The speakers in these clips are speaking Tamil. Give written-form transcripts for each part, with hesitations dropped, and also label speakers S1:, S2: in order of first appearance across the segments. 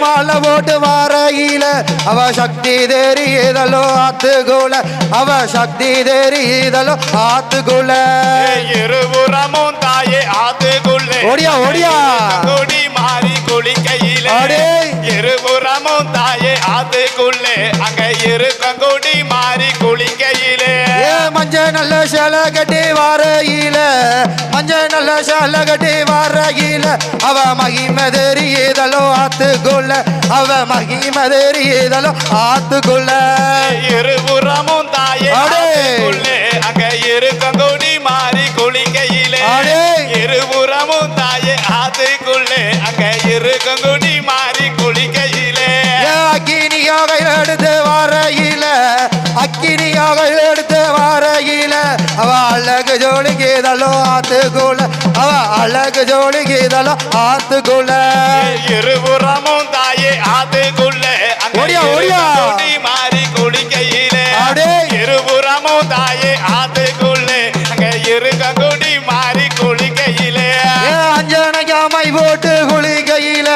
S1: மாலை போட்டு வாரையில அவ சக்தி தெரியுதலோ ஆத்துக்குள்ள அவ சக்தி தெரியுதலோ ஆத்துக்குள்ள
S2: இருபுறமும் தாயே ஆத்துக்குள்ள
S1: ஓடியா ஓடியா
S2: கொடி மாறி குளிக்கையில இருபுறமும் தாயே ஆத்துக்குள்ள அங்க இருக்க கொடி மாறி குளிக்கையிலே
S1: மஞ்ச நல்ல சேலை கட்டி வாரையில மஞ்ச நல்ல சேலை கட்டி வாரையில அவ மகிமை தெரியுதலோ ஆத்துக்குள்ள அவ மகிமை தெரியுதலோ ஆத்துக்குள்ள
S2: இருபுறமும் தாயே ஆத்துக்குள்ள அங்க இருக்க கொடி மாறி குளிக்கையிலே இருபுறமும் தாயே ஆத்துக்குள்ள அங்க இருக்க கொடி மாறி குளிக்கையிலே
S1: அக்கினியாக எடுத்து வாரையில அக்கினியாக எடுத்து வாரையில அவ அழகு ஜோடிக்குதலோ ஆத்துக்குள்ள அவ அழகு ஜோடிக்குதலோ ஆத்துக்குள்ள
S2: இருபுறமும் தாயே ஆத்துக்குள்ள
S1: ஓடியா ஓடியா
S2: கொடி மாறி குளிக்கையிலே இருபுறமும் தாயே ஆத்துக்குள்ள அங்க இருக்க கொடி மாறி குளிக்கையிலே
S1: அஞ்சனைக்காமை போட்டு குளிக்கையில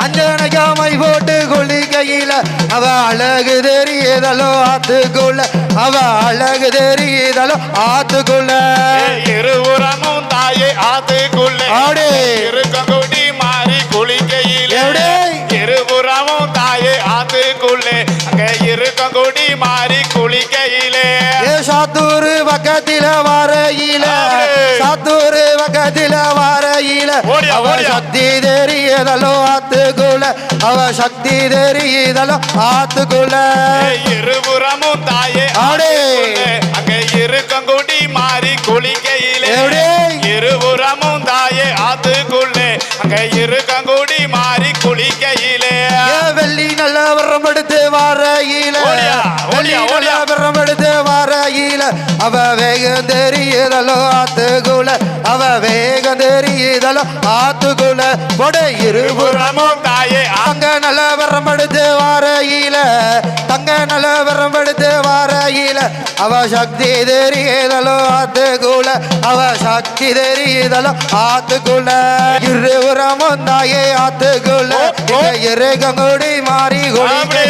S1: அஞ்சனைக்காமை போட்டு குளிக்கையில அவ அழகு தெரியுதலோ ஆத்துக்குள்ள அவ அழகு தெரியுதலோ ஆத்துக்குள்ள
S2: இருபுறமும் தாயே ஆத்துக்குள்ள இருக்க கொடி மாறி குளிக்கையிலே இருபுறமும் தாயே ஆத்துக்குள்ள அங்க இருக்க கொடி மாறி குளிக்கையிலே
S1: சாத்தூர் பக்கத்தில வாரையில சாத்தூர் பக்கத்தில வாரையில அவ சக்தி தெரியுதலோ ஆத்துக்குள்ள அவ சக்தி தெரியுதலோ ஆத்துக்குள்ள
S2: இருபுறமும் தாயே அங்க இருக்க கொடி மாறி குளிக்கையிலே இருபுறமும் தாயே ஆத்துக்குள்ள அங்க இருக்க கொடி மாறி குளிக்கையிலே
S1: வெள்ளி நல்ல வரம் எடுத்து வாரையில வரம் எடுத்து வாரையில அவ வேகம் தெரியுதலோ ஆத்துக்குள்ள அவ வேகம் தெரியுதலோ ஆத்துக்குள்ள கொட இருபுறமும்
S2: தாயே
S1: அங்க நல்ல வரம் எடுத்து வாரையில தங்க நல்ல வரம் எடுத்து வாரையில அவ சக்தி தெரியுதலோ ஆத்துக்குள்ள அவ சக்தி தெரியுதலோ ஆத்துக்குள்ள இருபுறமும் தாயே ஆத்துக்குள்ள இருகங்குடி மாறி கொடி